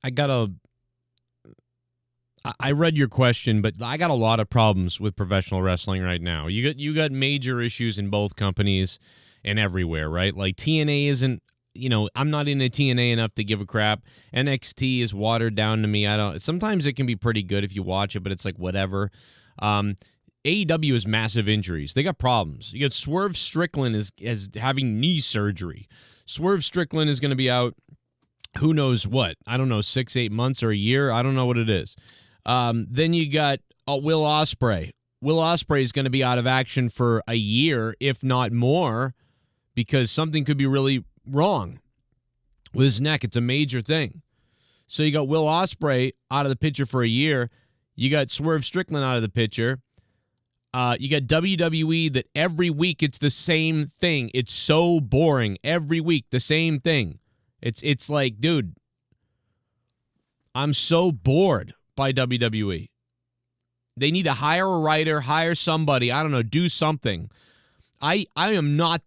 I got a I read your question, but I got a lot of problems with professional wrestling right now. You got major issues in both companies and everywhere, right? Like TNA isn't, I'm not into TNA enough to give a crap. NXT is watered down to me. I don't. Sometimes it can be pretty good if you watch it, but it's like whatever. AEW has massive injuries. They got problems. You got Swerve Strickland is having knee surgery. Swerve Strickland is going to be out. Who knows what? I don't know, 6-8 months or a year. I don't know what it is. Then you got Will Ospreay. Will Ospreay is going to be out of action for a year, if not more, because something could be really wrong with his neck. It's a major thing. So you got Will Ospreay out of the picture for a year. You got Swerve Strickland out of the picture. You got WWE that every week it's the same thing. It's so boring. Every week, the same thing. It's like, dude, I'm so bored by WWE. They need to hire a writer, hire somebody. I don't know, do something. I am not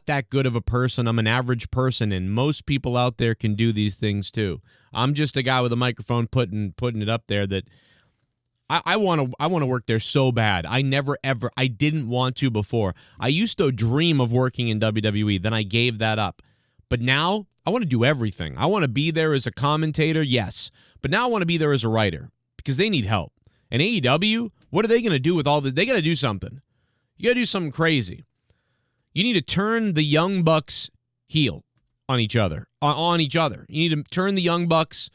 that good of a person. I'm an average person, and most people out there can do these things too. I'm just a guy with a microphone putting it up there that I want to work there so bad. I didn't want to before. I used to dream of working in WWE, then I gave that up. But now I want to do everything. I want to be there as a commentator, yes. But now I want to be there as a writer because they need help. And AEW, what are they going to do with all this? They got to do something. You got to do something crazy. You need to turn the Young Bucks heel on each other. You need to turn the Young Bucks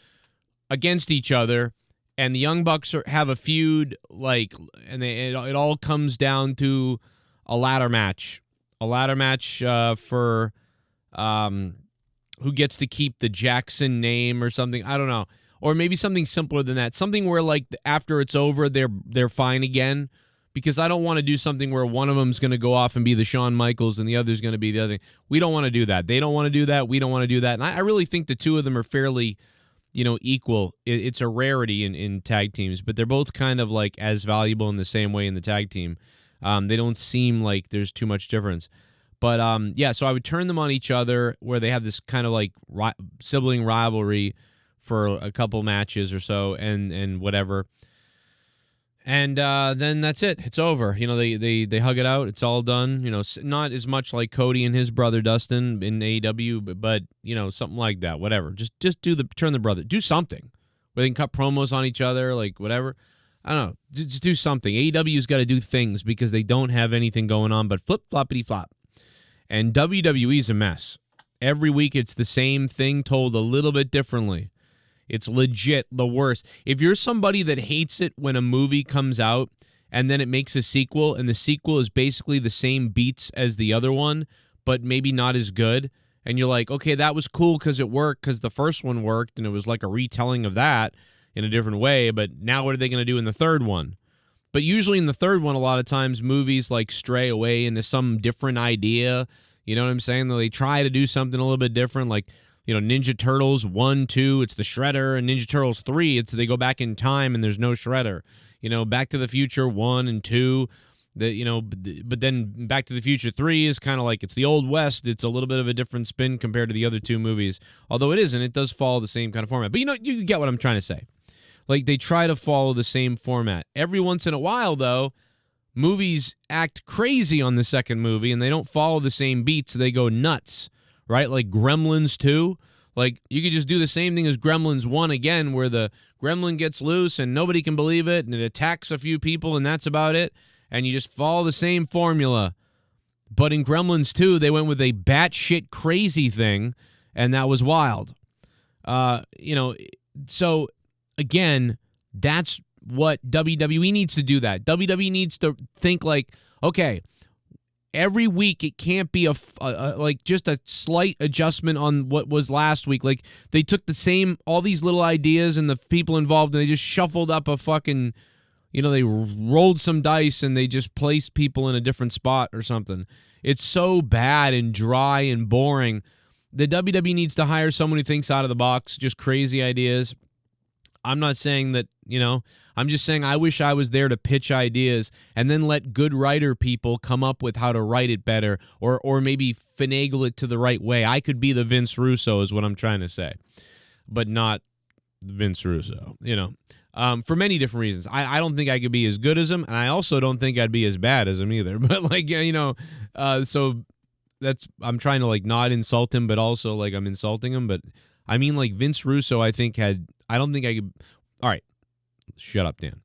against each other, and the Young Bucks have a feud, it all comes down to a ladder match. A ladder match for who gets to keep the Jackson name or something. I don't know. Or maybe something simpler than that. Something where, like, after it's over, they're fine again. Because I don't want to do something where one of them's going to go off and be the Shawn Michaels and the other's going to be the other. We don't want to do that. They don't want to do that. We don't want to do that. And I really think the two of them are fairly, equal. It's a rarity in tag teams, but they're both kind of like as valuable in the same way in the tag team. They don't seem like there's too much difference. But, so I would turn them on each other where they have this kind of like sibling rivalry for a couple matches or so and whatever. And then that's it. It's over. They hug it out. It's all done. Not as much like Cody and his brother Dustin in AEW, but something like that. Whatever. Just turn the brother. Do something where they can cut promos on each other, like whatever. I don't know. Just do something. AEW's got to do things because they don't have anything going on but flip-floppity flop. And WWE's a mess. Every week it's the same thing told a little bit differently. It's legit the worst. If you're somebody that hates it when a movie comes out and then it makes a sequel and the sequel is basically the same beats as the other one, but maybe not as good, and you're like, okay, that was cool because it worked because the first one worked and it was like a retelling of that in a different way, but now what are they going to do in the third one? But usually in the third one, a lot of times movies like stray away into some different idea. You know what I'm saying? They try to do something a little bit different, like Ninja Turtles 1, 2, it's the Shredder, and Ninja Turtles 3, it's they go back in time and there's no Shredder. Back to the Future 1 and 2, but then Back to the Future 3 is kind of like it's the Old West. It's a little bit of a different spin compared to the other two movies. Although it isn't, it does follow the same kind of format. But you get what I'm trying to say. Like they try to follow the same format. Every once in a while, though, movies act crazy on the second movie and they don't follow the same beats. They go nuts. Right? Like Gremlins 2. Like, you could just do the same thing as Gremlins 1 again, where the gremlin gets loose and nobody can believe it, and it attacks a few people, and that's about it. And you just follow the same formula. But in Gremlins 2, they went with a batshit crazy thing, and that was wild. So, again, that's what WWE needs to do that. WWE needs to think like, okay, every week it can't be just a slight adjustment on what was last week. Like they took all these little ideas and the people involved and they just shuffled up a fucking, they rolled some dice and they just placed people in a different spot or something. It's so bad and dry and boring. The WWE needs to hire someone who thinks out of the box, just crazy ideas. I'm not saying that, I'm just saying I wish I was there to pitch ideas and then let good writer people come up with how to write it better or maybe finagle it to the right way. I could be the Vince Russo is what I'm trying to say, but not Vince Russo, for many different reasons. I don't think I could be as good as him, and I also don't think I'd be as bad as him either. But so I'm trying to like not insult him, but also like I'm insulting him. But I mean, like Vince Russo, I don't think I could. All right, shut up, Dan.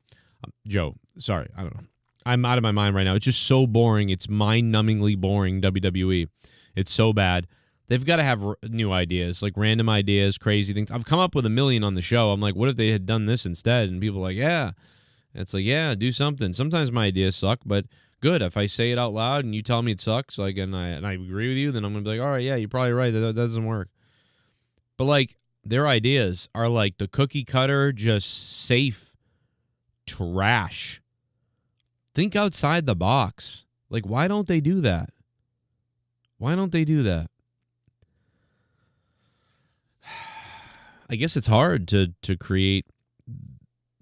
Joe, sorry, I don't know. I'm out of my mind right now. It's just so boring. It's mind-numbingly boring, WWE. It's so bad. They've got to have new ideas, like random ideas, crazy things. I've come up with a million on the show. I'm like, what if they had done this instead? And people are like, yeah. And it's like, yeah, do something. Sometimes my ideas suck, but good. If I say it out loud and you tell me it sucks, like, and I agree with you, then I'm going to be like, all right, yeah, you're probably right. That doesn't work. But, like, their ideas are like the cookie cutter, just safe trash. Think outside the box. Like, why don't they do that? Why don't they do that? I guess it's hard to create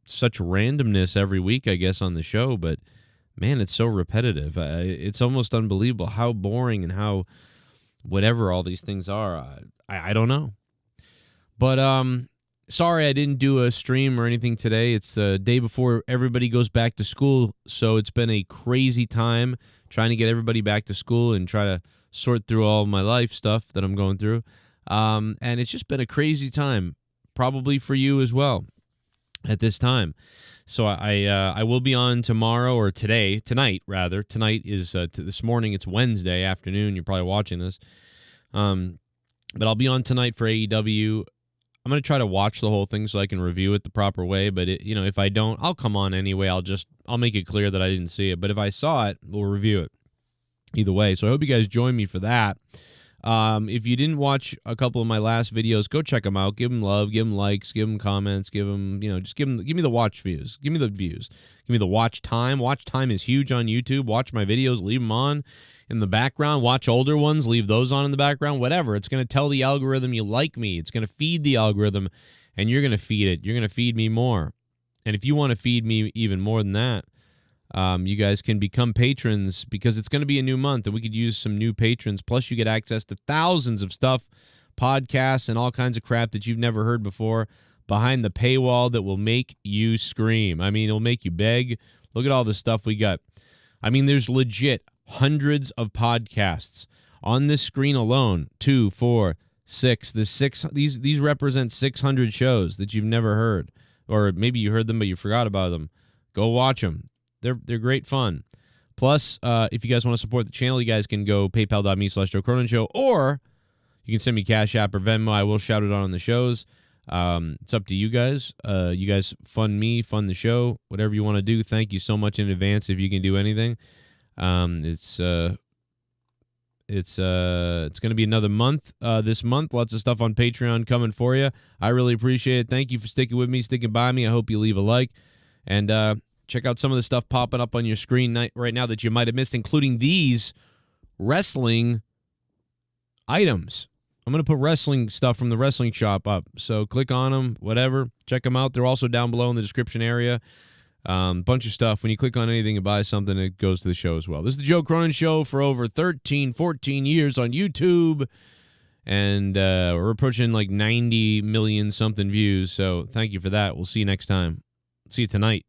such randomness every week, I guess, on the show, but man, it's so repetitive. It's almost unbelievable how boring and how whatever all these things are. I don't know. But sorry I didn't do a stream or anything today. It's the day before everybody goes back to school, so it's been a crazy time trying to get everybody back to school and try to sort through all my life stuff that I'm going through. And it's just been a crazy time, probably for you as well at this time. So I will be on tomorrow or tonight rather. Tonight is this morning. It's Wednesday afternoon. You're probably watching this. But I'll be on tonight for AEW. I'm going to try to watch the whole thing so I can review it the proper way. But if I don't, I'll come on anyway. I'll make it clear that I didn't see it. But if I saw it, we'll review it either way. So I hope you guys join me for that. If you didn't watch a couple of my last videos, go check them out. Give them love, give them likes, give them comments, give them, give me the watch views. Give me the views. Give me the watch time. Watch time is huge on YouTube. Watch my videos, leave them on in the background. Watch older ones, leave those on in the background, whatever. It's going to tell the algorithm you like me. It's going to feed the algorithm, and you're going to feed it. You're going to feed me more. And if you want to feed me even more than that, you guys can become patrons because it's going to be a new month and we could use some new patrons. Plus, you get access to thousands of stuff, podcasts, and all kinds of crap that you've never heard before behind the paywall that will make you scream. I mean, it'll make you beg. Look at all the stuff we got. I mean, there's legit hundreds of podcasts on this screen alone. 2, 4, 6. These represent 600 shows that you've never heard, or maybe you heard them but you forgot about them. Go watch them. They're great fun. Plus, if you guys want to support the channel, you guys can go paypal.me/Joe Cronin Show, or you can send me Cash App or Venmo. I will shout it out on the shows. It's up to you guys. You guys fund me, fund the show, whatever you want to do. Thank you so much in advance if you can do anything. It's going to be another month this month. Lots of stuff on Patreon coming for you. I really appreciate it. Thank you for sticking with me, sticking by me. I hope you leave a like. And check out some of the stuff popping up on your screen right now that you might have missed, including these wrestling items. I'm going to put wrestling stuff from the wrestling shop up. So click on them, whatever. Check them out. They're also down below in the description area. Bunch of stuff. When you click on anything and buy something, it goes to the show as well. This is the Joe Cronin Show for over 13, 14 years on YouTube. And we're approaching like 90 million something views. So thank you for that. We'll see you next time. See you tonight.